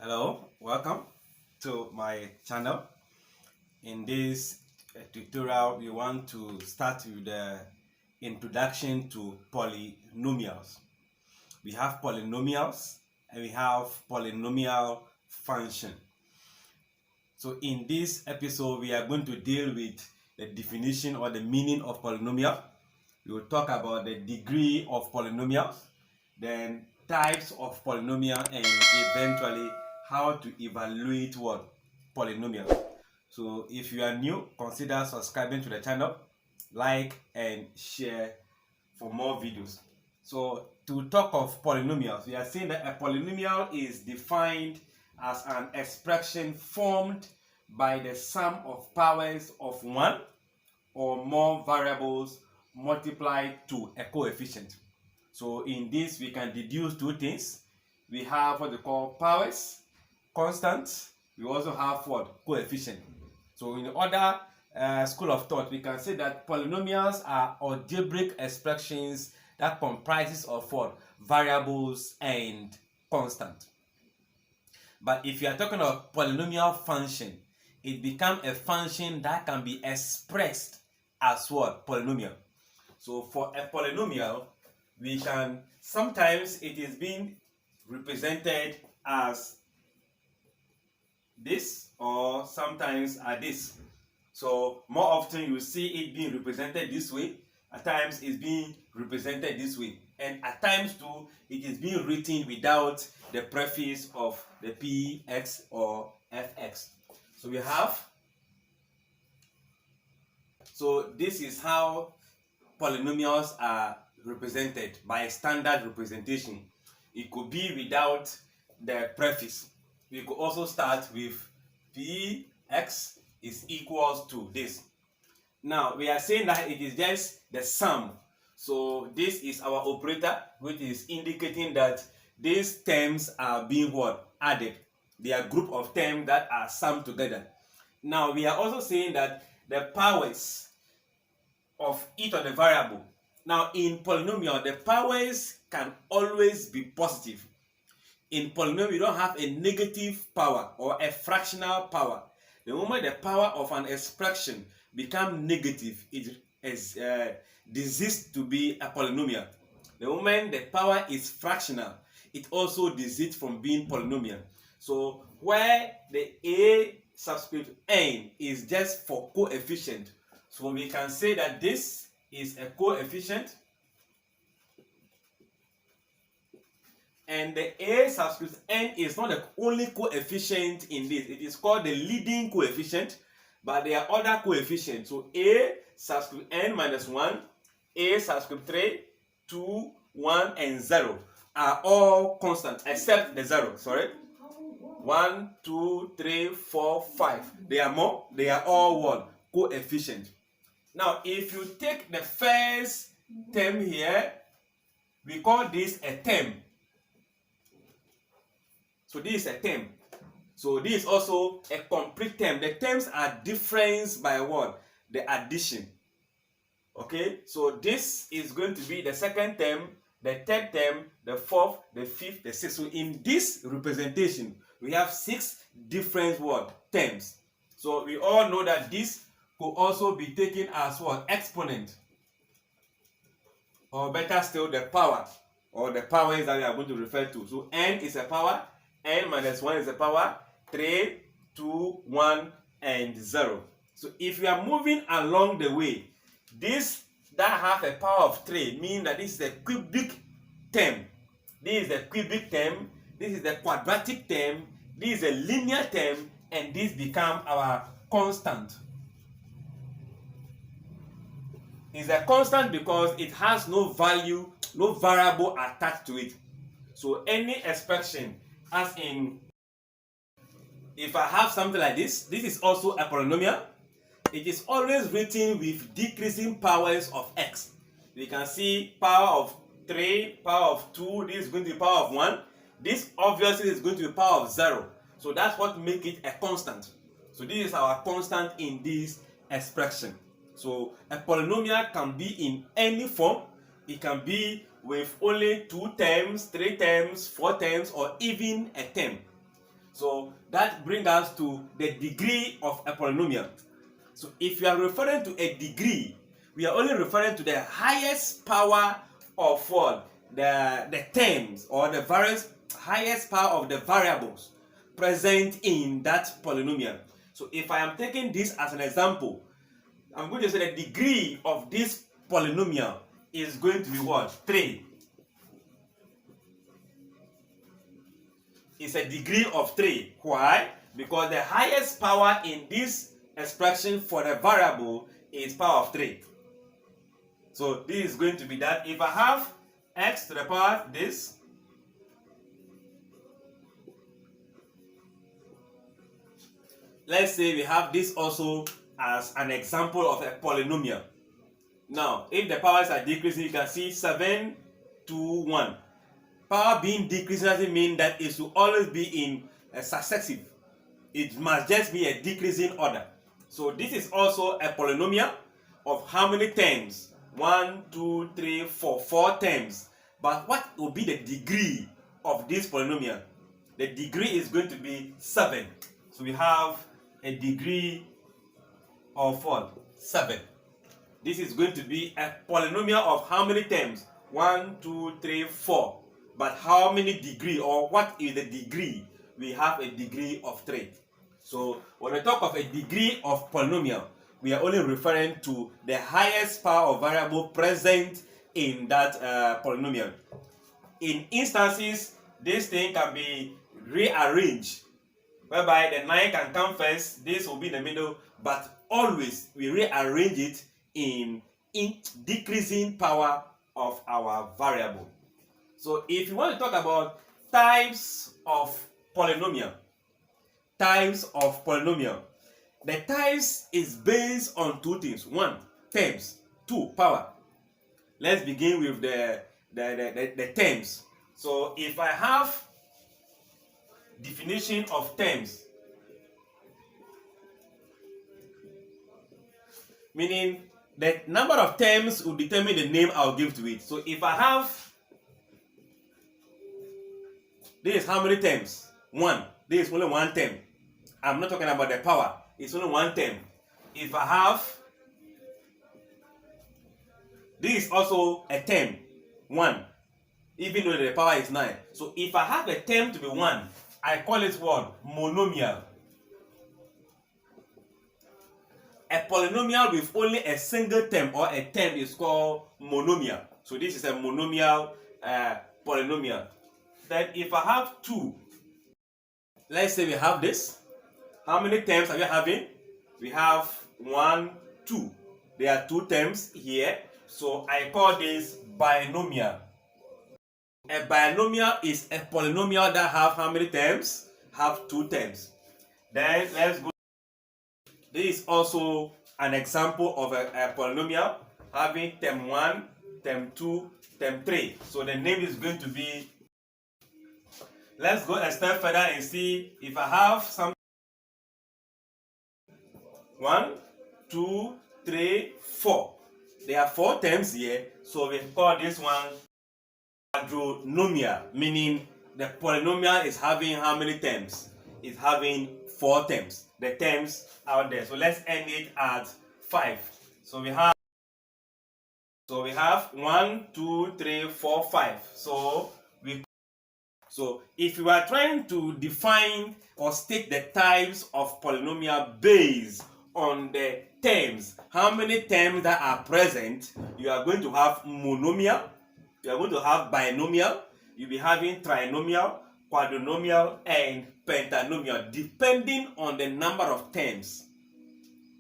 Hello, welcome to my channel. In this tutorial, we want to start with the introduction to polynomials. We have polynomials and we have polynomial function. So in this episode, we are going to deal with the definition or the meaning of polynomial. We will talk about the degree of polynomials, then types of polynomial, and eventually how to evaluate what polynomial. So if you are new, consider subscribing to the channel, like and share for more videos. So to talk of polynomials, we are saying that a polynomial is defined as an expression formed by the sum of powers of one or more variables multiplied to a coefficient. So in this, we can deduce two things. We have what we call powers, constants. We also have what? Coefficient. So in other school of thought, we can say that polynomials are algebraic expressions that comprises of what? Variables and constant. But if you are talking of polynomial function, it becomes a function that can be expressed as what? Polynomial. So for a polynomial, we can, sometimes it is being represented as this or sometimes as this. So more often you see it being represented this way, at times it's being represented this way, and at times too it is being written without the prefix of the px or fx. So we have, so this is how polynomials are represented by a standard representation. It could be without the prefix. We could also start with px is equals to this. Now we are saying that it is just the sum. So this is our operator, which is indicating that these terms are being what? Added. They are a group of terms that are summed together. Now we are also saying that the powers of each of the variable. Now in polynomial, the powers can always be positive. In polynomial, you don't have a negative power or a fractional power. The moment the power of an expression becomes negative, it is desists to be a polynomial. The moment the power is fractional, it also desists from being polynomial. So where the a subscript n is just for coefficient, so we can say that this is a coefficient, and the a subscript n is not the only coefficient in this. It is called the leading coefficient, but there are other coefficients. So a subscript n minus 1, a subscript 3, 2, 1, and 0 are all constant except the 0. Sorry. 1, 2, 3, 4, 5. They are more. They are all what? Coefficient. Now, if you take the first term here, we call this a term. So this is a term. So this is also a complete term. The terms are different by what? The addition. Okay, so this is going to be the second term, the third term, the fourth, the fifth, the sixth. So in this representation, we have 6 different what? Terms. So we all know that this could also be taken as what? Exponent. Or better still, the power, or the powers that we are going to refer to. So n is a power, n minus 1 is a power, 3, 2, 1, and 0. So if we are moving along the way, this that have a power of 3 means that this is a cubic term. This is the cubic term, this is the quadratic term, this is a linear term, and this become our constant. It's a constant because it has no value, no variable attached to it. So any expression, as in, if I have something like this, this is also a polynomial. It is always written with decreasing powers of x. We can see power of 3, power of 2, this is going to be power of 1. This obviously is going to be power of 0. So that's what makes it a constant. So this is our constant in this expression. So a polynomial can be in any form. It can be with only 2 terms, 3 terms, 4 terms, or even a term. So that brings us to the degree of a polynomial. So if you are referring to a degree, we are only referring to the highest power of what? The terms or the highest power of the variables present in that polynomial. So if I am taking this as an example, I'm going to say the degree of this polynomial is going to be what? 3. It's a degree of 3. Why? Because the highest power in this expression for the variable is power of 3. So this is going to be that. If I have x to the power this, let's say we have this also as an example of a polynomial. Now, if the powers are decreasing, you can see 7 to 1. Power being decreasing doesn't mean that it should always be in a successive. It must just be a decreasing order. So this is also a polynomial of how many terms? 1, 2, 3, 4. 4 terms. But what will be the degree of this polynomial? The degree is going to be 7. So we have a degree of what? 7. This is going to be a polynomial of how many terms? 1, 2, 3, 4. But how many degree, or what is the degree? We have a degree of 3. So when we talk of a degree of polynomial, we are only referring to the highest power of variable present in that polynomial. In instances, this thing can be rearranged, whereby the 9 can come first, this will be in the middle, but always we rearrange it in decreasing power of our variable. So if you want to talk about types of polynomial, the types is based on 2 things. 1, terms. 2, power. Let's begin with the terms. So if I have definition of terms, meaning the number of terms will determine the name I'll give to it. So if I have, this is how many terms? 1. This is only 1 term. I'm not talking about the power. It's only 1 term. If I have, this is also a term, 1, even though the power is 9. So if I have a term to be 1, I call it what? Monomial. A polynomial with only a single term or a term is called monomial. So this is a monomial polynomial. Then if I have 2, let's say we have this. How many terms are we having? We have 1, 2. There are 2 terms here. So I call this binomial. A binomial is a polynomial that have how many terms? Have 2 terms. Then let's go. This is also an example of a polynomial having term 1, term 2, term 3. So the name is going to be, let's go a step further and see if I have some 1, 2, 3, 4. There are 4 terms here, so we call this one quadrinomial, meaning the polynomial is having how many terms? It's having 4 terms. The terms out there. So let's end it at 5. So we have 1, 2, 3, 4, 5. So if you are trying to define or state the types of polynomial based on the terms, how many terms that are present, you are going to have monomial, you are going to have binomial, you'll be having trinomial, quadrinomial, and pentanomial, depending on the number of terms.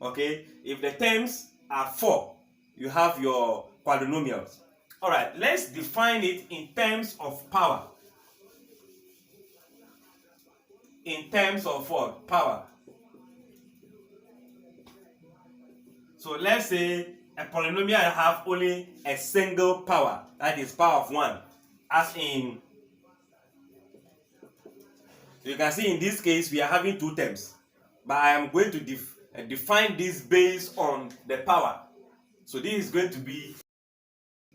Okay, if the terms are 4, you have your quadrinomials. All right, let's define it in terms of power. In terms of what? Power. So let's say a polynomial have only a single power, that is power of 1, as in, you can see in this case we are having 2 terms, but I am going to define this based on the power. So this is going to be,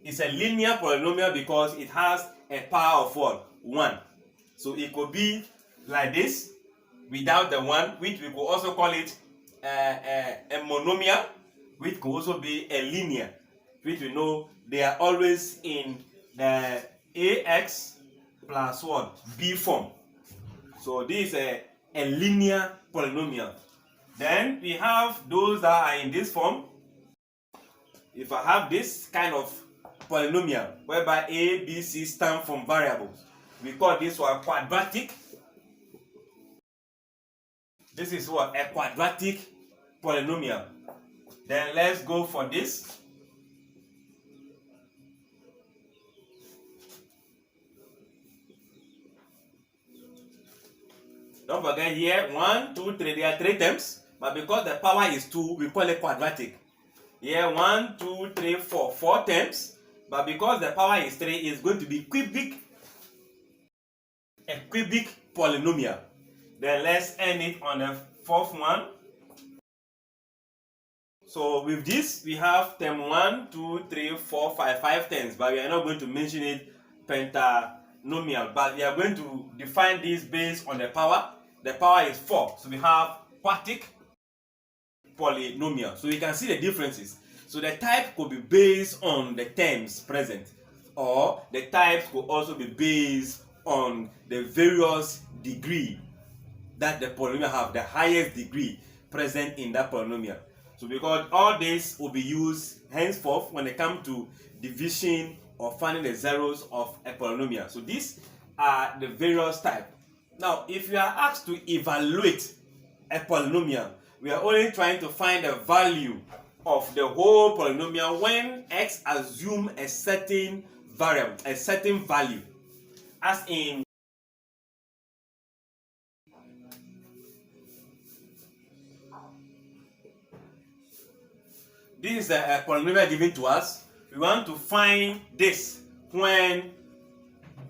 it's a linear polynomial because it has a power of what? 1. So it could be like this. without the 1, which we could also call it a monomial, which could also be a linear, which we know they are always in the ax plus what? B form. So this is a linear polynomial. Then we have those that are in this form. If I have this kind of polynomial whereby a, b, c stand for variables, we call this one quadratic. This is what? A quadratic polynomial. Then let's go for this. Don't forget here, 1, 2, 3, there are 3 terms, but because the power is 2, we call it quadratic. Here, 1, 2, 3, 4, 4 terms, but because the power is 3, it's going to be a cubic polynomial. Then let's end it on the 4th one. So with this, we have term 1, 2, 3, 4, 5 terms, but we are not going to mention it pentanomial, but we are going to define this based on the power. The power is 4, so we have quartic polynomial. So you can see the differences. So the type could be based on the terms present, or the types could also be based on the various degree that the polynomial have, the highest degree present in that polynomial. So because all this will be used henceforth when it comes to division or finding the zeros of a polynomial. So these are the various types. Now, if you are asked to evaluate a polynomial, we are only trying to find the value of the whole polynomial when x assume a certain variable, a certain value, as in this is a polynomial given to us. We want to find this when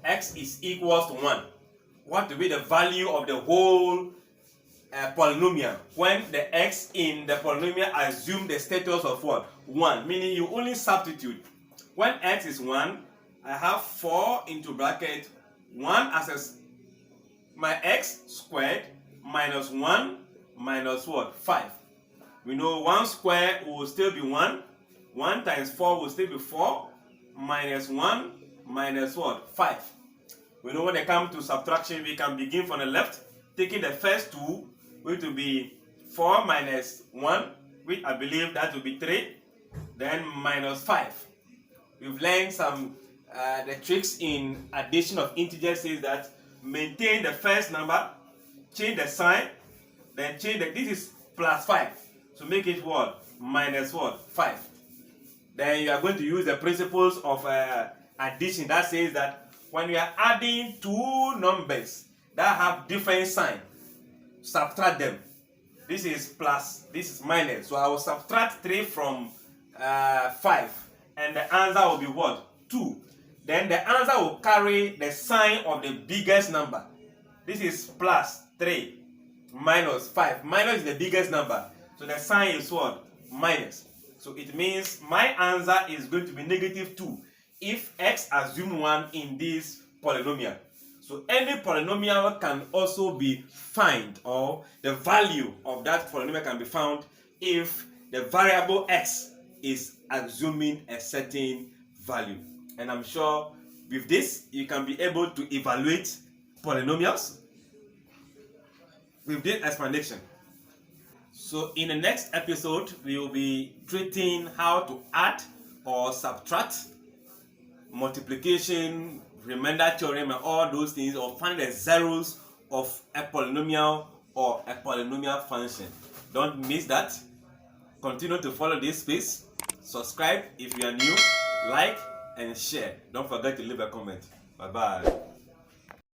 x is equals to 1. What will be the value of the whole polynomial when the x in the polynomial assume the status of what? 1, meaning you only substitute. When x is 1, I have 4 into bracket 1 as my x squared minus 1 minus what? 5. We know 1 squared will still be 1. 1 times 4 will still be 4 minus 1 minus what? 5. We know when it comes to subtraction, we can begin from the left, taking the first 2, which will be 4 minus 1, which I believe that will be 3, then minus 5. We've learned some the tricks in addition of integers says that maintain the first number, change the sign, then change the, this is plus 5. So make it what? Minus what? 5. Then you are going to use the principles of addition that says that when we are adding 2 numbers that have different sign, subtract them. This is plus, this is minus. So I will subtract 3 from 5, and the answer will be what? 2. Then the answer will carry the sign of the biggest number. This is plus 3 minus 5. Minus is the biggest number. So the sign is what? Minus. So it means my answer is going to be negative 2 if x assume 1 in this polynomial. So any polynomial can also be found, or the value of that polynomial can be found if the variable x is assuming a certain value. And I'm sure with this you can be able to evaluate polynomials with this explanation. So in the next episode, we will be treating how to add or subtract, multiplication, remainder theorem, and all those things, or find the zeros of a polynomial or a polynomial function. Don't miss that. Continue to follow this space. Subscribe if you are new, like and share. Don't forget to leave a comment. Bye bye.